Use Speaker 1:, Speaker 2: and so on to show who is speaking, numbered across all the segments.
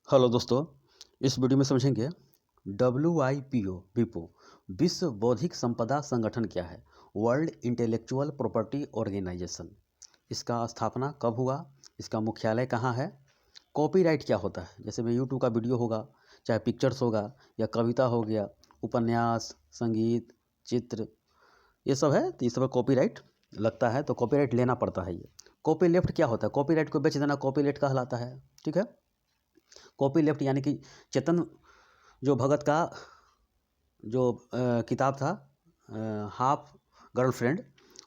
Speaker 1: Hello दोस्तों, इस video में समझेंगे WIPO विपो विश्व बौद्धिक संपदा संगठन क्या है। World intellectual property organisation. इसका स्थापना कब हुआ, इसका मुख्यालय कहाँ है, कॉपीराइट क्या होता है। जैसे में यूट्यूब का वीडियो होगा, चाहे पिक्चर्स होगा या कविता हो गया, उपन्यास, संगीत, चित्र, ये सब है तो ये सब कॉपीराइट लगता है, तो कॉपीराइट लेना पड़ता है। ये कॉपी लेफ्ट क्या होता है, कॉपीराइट को बेच देना कॉपीराइट कहलाता है। ठीक है, कॉपी लेफ्ट यानी कि चेतन जो भगत का जो किताब था, हाफ गर्लफ्रेंड,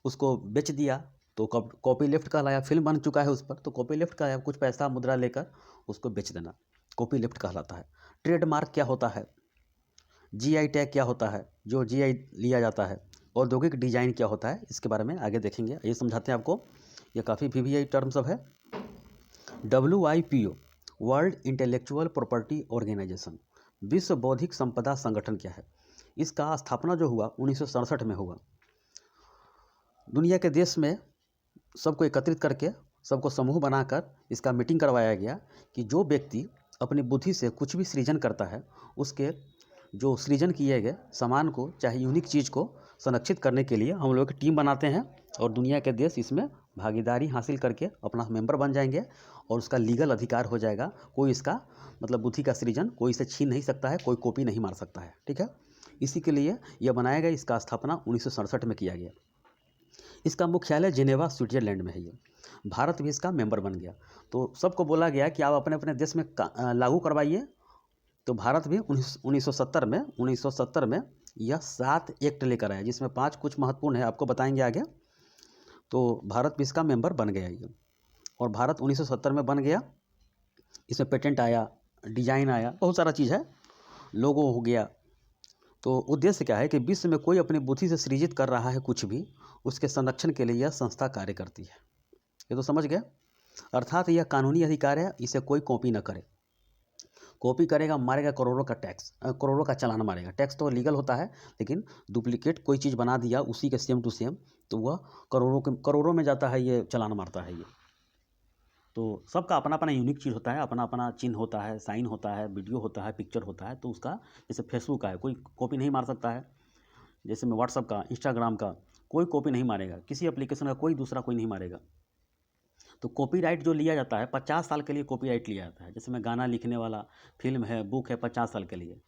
Speaker 1: उसको बेच दिया तो कॉपी लेफ्ट कहलाया। फिल्म बन चुका है उस पर तो कॉपी लेफ्ट कहलाया, कुछ पैसा मुद्रा लेकर उसको बेच देना कॉपी लेफ्ट कहलाता है। ट्रेडमार्क क्या होता है, GI टैग क्या होता है, जो GI लिया जाता है। औद्योगिक डिजाइन क्या होता है, इसके बारे में आगे देखेंगे। ये समझाते हैं आपको, ये काफ़ी VVI टर्म सब है। WIPO world intellectual property organisation विश्व बौद्धिक संपदा संगठन क्या है। इसका स्थापना जो हुआ 1967 में हुआ। दुनिया के देश में सबको एकत्रित करके, सबको समूह बनाकर इसका मीटिंग करवाया गया कि जो व्यक्ति अपनी बुद्धि से कुछ भी सृजन करता है, उसके जो सृजन किए गए सामान को, चाहे यूनिक चीज़ को संरक्षित करने के लिए हम लोग एक टीम बनाते हैं और दुनिया के देश इसमें भागीदारी हासिल करके अपना मेंबर बन जाएंगे और उसका लीगल अधिकार हो जाएगा। कोई इसका मतलब बुद्धि का सृजन कोई इसे छीन नहीं सकता है, कोई कॉपी नहीं मार सकता है। ठीक है, इसी के लिए यह बनाया गया। इसका स्थापना 1967 में किया गया। इसका मुख्यालय जिनेवा स्विट्जरलैंड में है। ये भारत भी इसका मेंबर बन गया। तो सबको बोला गया कि आप अपने अपने देश में लागू करवाइए। तो भारत भी 1970 में यह 7 एक्ट लेकर आया, जिसमें 5 कुछ महत्वपूर्ण है, आपको बताएंगे आगे। तो भारत भी इसका मेंबर बन गया ये, और भारत 1970 में बन गया। इसमें पेटेंट आया, डिजाइन आया, बहुत सारा चीज़ है, लोगो हो गया। तो उद्देश्य क्या है कि विश्व में कोई अपनी बुद्धि से सृजित कर रहा है कुछ भी, उसके संरक्षण के लिए यह संस्था कार्य करती है। ये तो समझ गए। अर्थात यह कानूनी अधिकार है, इसे कोई कॉपी न करे। कॉपी करेगा मारेगा करोड़ों का टैक्स, करोड़ों का चालान मारेगा। टैक्स तो लीगल होता है, लेकिन डुप्लीकेट कोई चीज़ बना दिया उसी के सेम टू सेम, तो वह करोड़ों में जाता है, ये चालान मारता है ये। तो सबका अपना अपना यूनिक चीज़ होता है, अपना अपना चिन्ह होता है, साइन होता है, वीडियो होता है, पिक्चर होता है। तो उसका जैसे फेसबुक का है, कोई कॉपी नहीं मार सकता है। जैसे में व्हाट्सअप का, इंस्टाग्राम का कोई कॉपी नहीं मारेगा, किसी एप्लीकेशन का कोई दूसरा कोई नहीं मारेगा। तो कॉपीराइट जो लिया जाता है 50 साल के लिए कॉपीराइट लिया जाता है। जैसे में गाना लिखने वाला, फिल्म है, बुक है, 50 साल के लिए।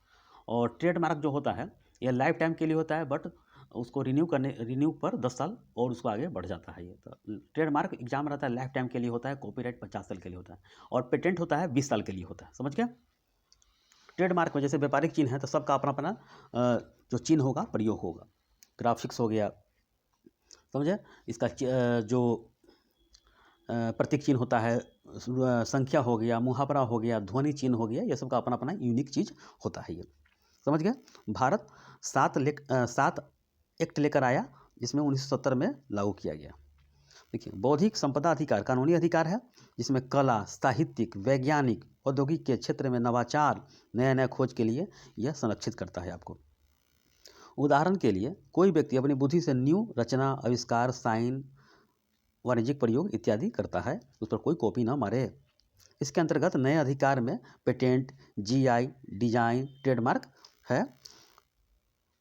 Speaker 1: और ट्रेडमार्क जो होता है ये लाइफ टाइम के लिए होता है, बट उसको रिन्यू पर 10 साल और उसको आगे बढ़ जाता है। ये तो ट्रेडमार्क एग्जाम रहता है, लाइफ टाइम के लिए होता है। कॉपीराइट 50 साल के लिए होता है, और पेटेंट होता है 20 साल के लिए होता है। समझ गया। ट्रेडमार्क में जैसे व्यापारिक चिन्ह है, तो सबका अपना अपना जो चिन्ह होगा प्रयोग होगा। ग्राफिक्स हो गया, समझे। इसका जो प्रतीक चिन्ह होता है, संख्या हो गया, मुहावरा हो गया, ध्वनि चिन्ह हो गया, ये सब का अपना अपना यूनिक चीज़ होता है। ये समझ गए। भारत 7 एक्ट लेकर आया, जिसमें 1970 में लागू किया गया। देखिए, बौद्धिक संपदा अधिकार कानूनी अधिकार है, जिसमें कला, साहित्यिक, वैज्ञानिक, औद्योगिक के क्षेत्र में नवाचार, नया नया खोज के लिए यह संरक्षित करता है आपको। उदाहरण के लिए, कोई व्यक्ति अपनी बुद्धि से न्यू रचना, आविष्कार, साइन, वाणिज्यिक प्रयोग इत्यादि करता है, उस पर कोई कॉपी ना मारे। इसके अंतर्गत नए अधिकार में पेटेंट, GI, डिजाइन, ट्रेडमार्क है।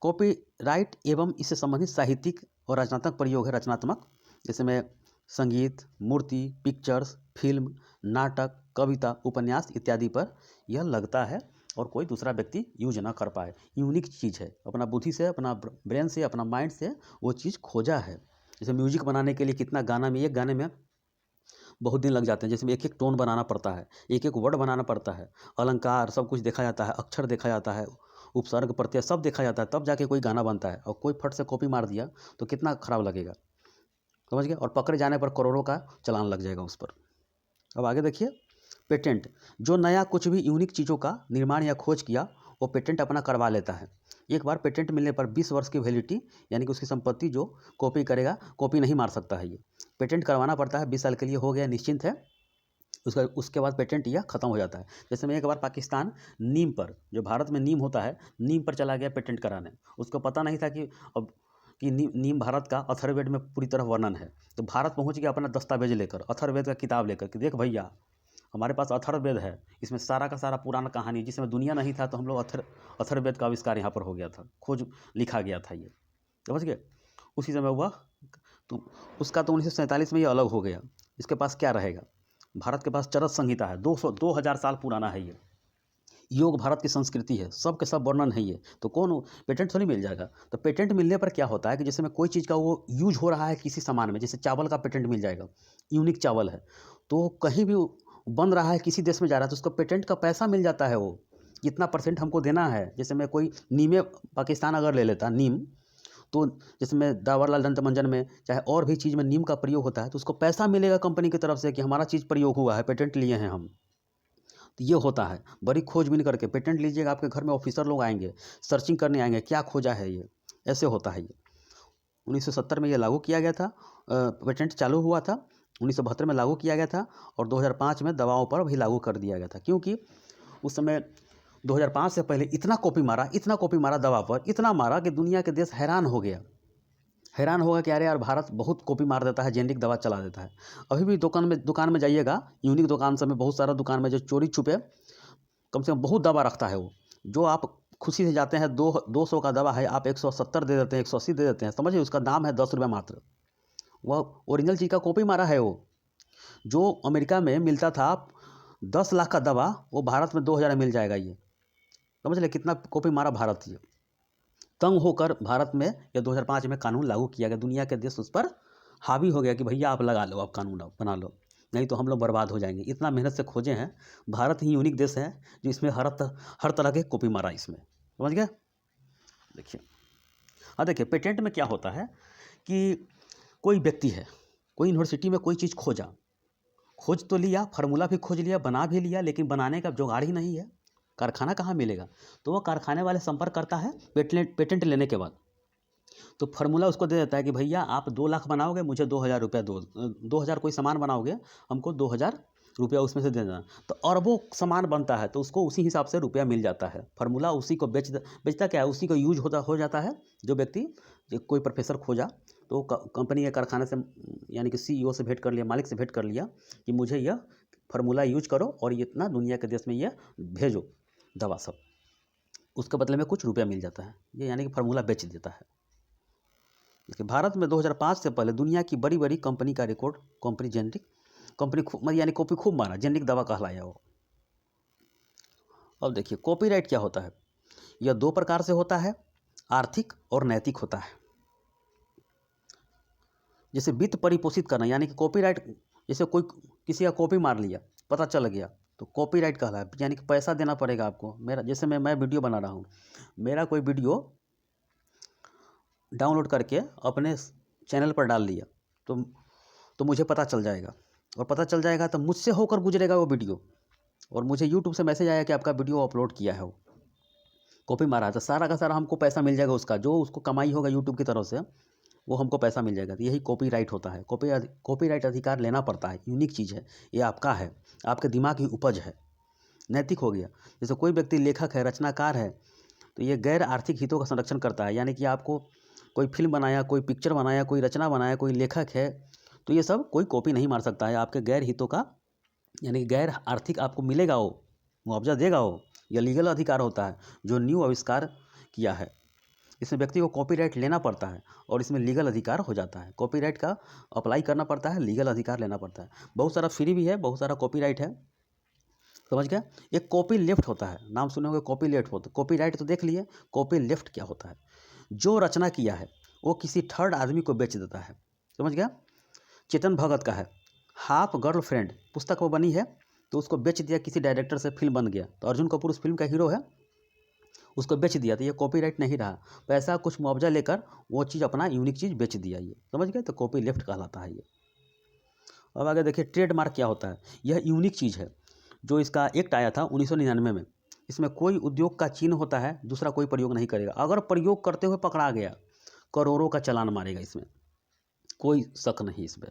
Speaker 1: कॉपीराइट एवं इससे संबंधित साहित्यिक और रचनात्मक प्रयोग है। रचनात्मक जैसे में संगीत, मूर्ति, पिक्चर्स, फिल्म, नाटक, कविता, उपन्यास इत्यादि पर यह लगता है और कोई दूसरा व्यक्ति यूज ना कर पाए। यूनिक चीज़ है, अपना बुद्धि से, अपना ब्रेन से, अपना माइंड से वो चीज़ खोजा है। जैसे म्यूजिक बनाने के लिए कितना गाना में, एक गाने में बहुत दिन लग जाते हैं। जैसे में एक एक टोन बनाना पड़ता है, एक एक वर्ड बनाना पड़ता है, अलंकार सब कुछ देखा जाता है, अक्षर देखा जाता है, उपसर्ग प्रत्यय सब देखा जाता है, तब जाके कोई गाना बनता है। और कोई फट से कॉपी मार दिया तो कितना खराब लगेगा, समझ गए। और पकड़े जाने पर करोड़ों का चालान लग जाएगा उस पर। अब आगे देखिए, पेटेंट जो नया कुछ भी यूनिक चीज़ों का निर्माण या खोज किया, वो पेटेंट अपना करवा लेता है। एक बार पेटेंट मिलने पर 20 वर्ष की वैलिडिटी, यानी कि उसकी संपत्ति जो कॉपी करेगा कॉपी नहीं मार सकता है। ये पेटेंट करवाना पड़ता है, 20 साल के लिए हो गया, निश्चिंत है। उसके बाद पेटेंट यह खत्म हो जाता है। जैसे में एक बार पाकिस्तान नीम पर, जो भारत में नीम होता है, नीम पर चला गया पेटेंट कराने। उसको पता नहीं था कि अब कि नीम भारत का अथर्ववेद में पूरी तरह वर्णन है। तो भारत पहुंच गया अपना दस्तावेज लेकर, अथर्ववेद का किताब लेकर कि देख भैया हमारे पास अथर्ववेद है, इसमें सारा का सारा पुराना कहानी, जिसमें दुनिया नहीं था तो हम लोग अथर्ववेद का आविष्कार यहाँ पर हो गया था, खोज लिखा गया था, ये समझ गए। उसी समय हुआ तो उसका तो 1947 में ये अलग हो गया। इसके पास क्या रहेगा, भारत के पास चरक संहिता है, 2000 साल पुराना है ये। योग भारत की संस्कृति है, सब के सब वर्णन है ये, तो कौन पेटेंट थोड़ी मिल जाएगा। तो पेटेंट मिलने पर क्या होता है कि जैसे में कोई चीज़ का वो यूज हो रहा है किसी सामान में, जैसे चावल का पेटेंट मिल जाएगा, यूनिक चावल है, तो कहीं भी बन रहा है किसी देश में जा रहा है तो उसको पेटेंट का पैसा मिल जाता है, वो इतना % हमको देना है। जैसे मैं कोई नीमे पाकिस्तान अगर ले लेता नीम, तो जिसमें दावरलाल दंत मंजन में चाहे और भी चीज़ में नीम का प्रयोग होता है, तो उसको पैसा मिलेगा कंपनी की तरफ से कि हमारा चीज़ प्रयोग हुआ है, पेटेंट लिए हैं हम। तो ये होता है, बड़ी खोजबीन करके पेटेंट लीजिएगा, आपके घर में ऑफिसर लोग आएंगे, सर्चिंग करने आएंगे, क्या खोजा है ये, ऐसे होता है ये। 1970 में ये लागू किया गया था, पेटेंट चालू हुआ था, 1972 में लागू किया गया था, और 2005 में दवाओं पर भी लागू कर दिया गया था। क्योंकि उस समय 2005 से पहले इतना कॉपी मारा दवा पर, इतना मारा कि दुनिया के देश हैरान हो गया कि अरे यार भारत बहुत कॉपी मार देता है, जेनेरिक दवा चला देता है। अभी भी दुकान में जाइएगा, यूनिक दुकान सब में, बहुत सारा दुकान में जो चोरी छुपे कम से कम बहुत दवा रखता है वो, जो आप खुशी से जाते हैं 200 का दवा है, आप 170 दे देते हैं, 180 दे देते हैं, समझिए उसका दाम है 10 रुपये मात्र। वह ओरिजिनल चीज़ का कॉपी मारा है वो। जो अमेरिका में मिलता था 10 लाख का दवा, वो भारत में 2000 में मिल जाएगा। ये समझ ले कितना कॉपी मारा भारत। ये तंग होकर भारत में या 2005 में कानून लागू किया गया, दुनिया के देश उस पर हावी हो गया कि भैया आप लगा लो, आप कानून बना लो, नहीं तो हम लोग बर्बाद हो जाएंगे। इतना मेहनत से खोजे हैं, भारत ही यूनिक देश है जो इसमें हर तरह के कॉपी मारा इसमें, समझ गए। देखिए, हाँ देखिए, पेटेंट में क्या होता है कि कोई व्यक्ति है, कोई यूनिवर्सिटी में कोई चीज़ खोज तो लिया, फार्मूला भी खोज लिया, बना भी लिया, लेकिन बनाने का जुगाड़ ही नहीं है, कारखाना कहाँ मिलेगा। तो वो कारखाने वाले संपर्क करता है पेटेंट लेने के बाद, तो फार्मूला उसको दे देता है कि भैया आप 2 लाख बनाओगे, मुझे 2000 रुपया दो, 2000 कोई सामान बनाओगे, हमको 2000 रुपया उसमें से दे देना। तो अरबों सामान बनता है, तो उसको उसी हिसाब से रुपया मिल जाता है। फार्मूला उसी को बेचता क्या है, उसी को यूज हो जाता है। जो व्यक्ति कोई प्रोफेसर खोजा, तो कंपनी के कारखाने से यानी कि CEO से भेंट कर लिया, मालिक से भेंट कर लिया कि मुझे यह फार्मूला यूज करो और ये इतना दुनिया के देश में ये भेजो दवा सब, उसके बदले में कुछ रुपया मिल जाता है, ये यानी कि फार्मूला बेच देता है। देखिए, भारत में 2005 से पहले दुनिया की बड़ी बड़ी कंपनी का रिकॉर्ड, कंपनी यानी कॉपी खूब मारा, जेनेरिक दवा कहलाया वो। अब देखिए, कॉपीराइट क्या होता है। यह 2 प्रकार से होता है, आर्थिक और नैतिक होता है। जैसे वित्त परिपोषित करना, यानी कि कॉपीराइट, जैसे कोई किसी का कॉपी मार लिया, पता चल गया, तो कॉपीराइट कहलाया, यानी कि पैसा देना पड़ेगा आपको। मेरा जैसे मैं वीडियो बना रहा हूँ, मेरा कोई वीडियो डाउनलोड करके अपने चैनल पर डाल दिया, तो मुझे पता चल जाएगा, और पता चल जाएगा तो मुझसे होकर गुजरेगा वो वीडियो, और मुझे यूट्यूब से मैसेज आया कि आपका वीडियो अपलोड किया है, वो कॉपी मारा है, तो सारा का सारा हमको पैसा मिल जाएगा उसका, जो उसको कमाई होगा यूट्यूब की तरफ से, वो हमको पैसा मिल जाएगा। तो यही कॉपीराइट होता है। कॉपीराइट अधिकार लेना पड़ता है, यूनिक चीज़ है, ये आपका है, आपके दिमाग की उपज है। नैतिक हो गया, जैसे कोई व्यक्ति लेखक है, रचनाकार है, तो ये गैर आर्थिक हितों का संरक्षण करता है। यानी कि आपको कोई फिल्म बनाया, कोई पिक्चर बनाया, कोई रचना बनाया, कोई लेखक है, तो ये सब कोई कॉपी नहीं मार सकता है। आपके गैर हितों का, यानी कि गैर आर्थिक आपको मिलेगा, वो मुआवजा देगा वो। यह लीगल अधिकार होता है जो न्यू आविष्कार किया है। इसमें व्यक्ति को कॉपीराइट लेना पड़ता है और इसमें लीगल अधिकार हो जाता है। कॉपीराइट का अप्लाई करना पड़ता है, लीगल अधिकार लेना पड़ता है। बहुत सारा फ्री भी है, बहुत सारा कॉपीराइट है, समझ गया। एक कॉपी लेफ्ट होता है, नाम सुने होंगे, कॉपी लेफ्ट होता है। कॉपीराइट तो देख लिए, कॉपी लेफ्ट क्या होता है, जो रचना किया है वो किसी थर्ड आदमी को बेच देता है, समझ गया। चेतन भगत का है हाफ गर्लफ्रेंड, पुस्तक वो बनी है, तो उसको बेच दिया किसी डायरेक्टर से, फिल्म बन गया, तो अर्जुन कपूर उस फिल्म का हीरो है, उसको बेच दिया, तो ये कॉपीराइट नहीं रहा, पैसा कुछ मुआवजा लेकर वो चीज़, अपना यूनिक चीज़ बेच दिया, ये समझ गए, तो कॉपी लेफ्ट कहलाता है ये। अब आगे देखिए, ट्रेडमार्क क्या होता है। यह यूनिक चीज़ है, जो इसका एक्ट आया था 1999 में। इसमें कोई उद्योग का चिन्ह होता है, दूसरा कोई प्रयोग नहीं करेगा। अगर प्रयोग करते हुए पकड़ा गया, करोड़ों का चालान मारेगा, इसमें कोई शक नहीं। इसमें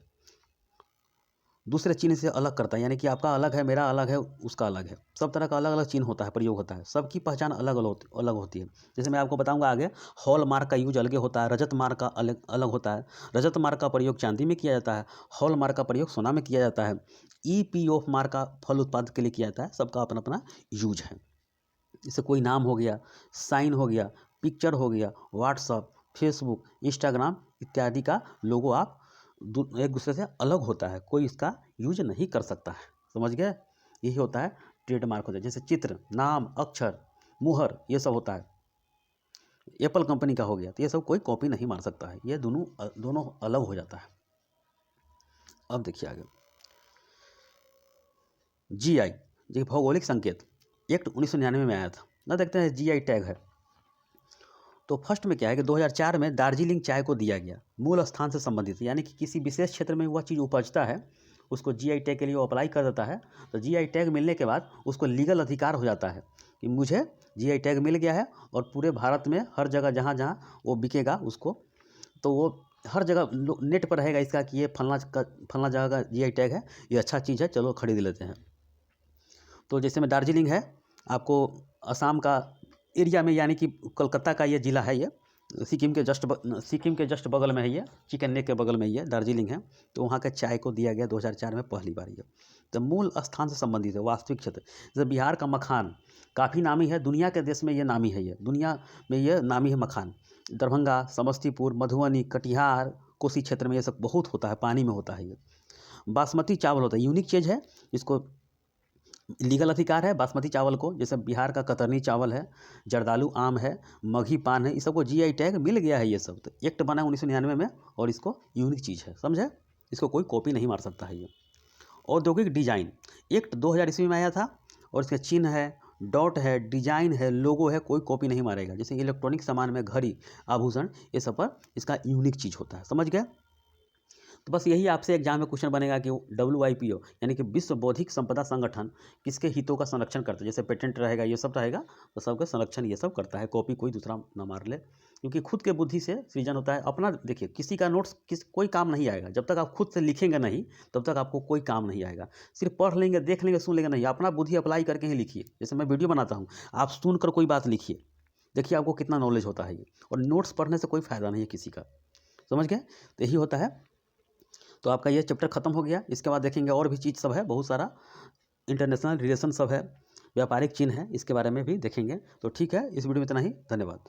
Speaker 1: दूसरे चिन्ह से अलग करता है, यानी कि आपका अलग है, मेरा अलग है, उसका अलग है, सब तरह का अलग अलग चिन्ह होता है, प्रयोग होता है, सबकी पहचान अलग अलग होती है। जैसे मैं आपको बताऊंगा आगे, हॉल मार्क का यूज अलग होता है, रजत मार्क का अलग अलग होता है। रजत मार्क का प्रयोग चांदी में किया जाता है, हॉल मार्क का प्रयोग सोना में किया जाता है। ई ऑफ मार्क का फल उत्पादन के लिए किया जाता है, सबका अपना अपना यूज है। जैसे कोई नाम हो गया, साइन हो गया, पिक्चर हो गया, व्हाट्सअप, फेसबुक, इंस्टाग्राम इत्यादि का लोगो आप एक दूसरे से अलग होता है, कोई इसका यूज नहीं कर सकता है। समझ गए? यही होता है ट्रेडमार्क होता है। जैसे चित्र, नाम, अक्षर, मुहर, ये सब होता है। एप्पल कंपनी का हो गया तो ये सब कोई कॉपी नहीं मार सकता है, ये दोनों अलग हो जाता है। अब देखिए आगे, जीआई जो भौगोलिक संकेत एक्ट 1999 में आया था ना। देखते हैं जीआई टैग है। तो फर्स्ट में क्या है कि 2004 में दार्जिलिंग चाय को दिया गया मूल स्थान से संबंधित, यानी कि किसी विशेष क्षेत्र में वह चीज़ उपजता है, उसको जीआई टैग के लिए वो अप्लाई कर देता है। तो जीआई टैग मिलने के बाद उसको लीगल अधिकार हो जाता है कि मुझे जीआई टैग मिल गया है और पूरे भारत में हर जगह जहाँ जहाँ वो बिकेगा उसको, तो वो हर जगह नेट पर रहेगा इसका कि ये फलना जगह का जीआई टैग है, ये अच्छा चीज़ है, चलो खरीद लेते हैं। तो जैसे में दार्जिलिंग है, आपको असम का एरिया में, यानी कि कोलकाता का ये ज़िला है, ये सिक्किम के जस्ट बगल में है, ये चिकन नेक के बगल में ये दार्जिलिंग है। तो वहाँ के चाय को दिया गया 2004 में पहली बार ये। तो मूल स्थान से संबंधित है, वास्तविक क्षेत्र। जैसे बिहार का मखान काफ़ी नामी है, दुनिया के देश में ये नामी है, ये दुनिया में ये नामी है मखान। दरभंगा, समस्तीपुर, मधुबनी, कटिहार, कोसी क्षेत्र में ये सब बहुत होता है, पानी में होता है ये। बासमती चावल होता है, यूनिक चीज़ है, इसको लीगल अधिकार है बासमती चावल को। जैसे बिहार का कतरनी चावल है, जर्दालू आम है, मघी पान है, इस सबको जीआई टैग मिल गया है ये सब। तो एक्ट बना 1999 में और इसको यूनिक चीज़ है, समझे? इसको कोई कॉपी नहीं मार सकता है ये। औद्योगिक डिजाइन एक्ट 2000 ईस्वी में आया था और इसका चिन्ह है, डॉट है, डिजाइन है, लोगो है, कोई कॉपी नहीं मारेगा। जैसे इलेक्ट्रॉनिक सामान में घड़ी, आभूषण, ये सब पर इसका यूनिक चीज़ होता है। समझ गए? तो बस यही आपसे एग्जाम में क्वेश्चन बनेगा कि WIPO यानी कि विश्व बौद्धिक संपदा संगठन किसके हितों का संरक्षण करता है। जैसे पेटेंट रहेगा, ये सब रहेगा, तो सबका संरक्षण ये सब करता है, कॉपी कोई दूसरा ना मार ले, क्योंकि खुद के बुद्धि से सृजन होता है अपना। देखिए, किसी का नोट्स कोई काम नहीं आएगा जब तक आप खुद से लिखेंगे नहीं, तब तक आपको कोई काम नहीं आएगा। सिर्फ पढ़ लेंगे, देख लेंगे, सुन लेंगे नहीं, अपना बुद्धि अप्लाई करके ही लिखिए। जैसे मैं वीडियो बनाता हूँ, आप सुनकर कोई बात लिखिए, देखिए आपको कितना नॉलेज होता है ये। और नोट्स पढ़ने से कोई फ़ायदा नहीं है किसी का। समझ गए? तो यही होता है। तो आपका ये चैप्टर खत्म हो गया। इसके बाद देखेंगे और भी चीज़ सब है, बहुत सारा इंटरनेशनल रिलेशन सब है, व्यापारिक चिन्ह है, इसके बारे में भी देखेंगे। तो ठीक है, इस वीडियो में इतना ही। धन्यवाद।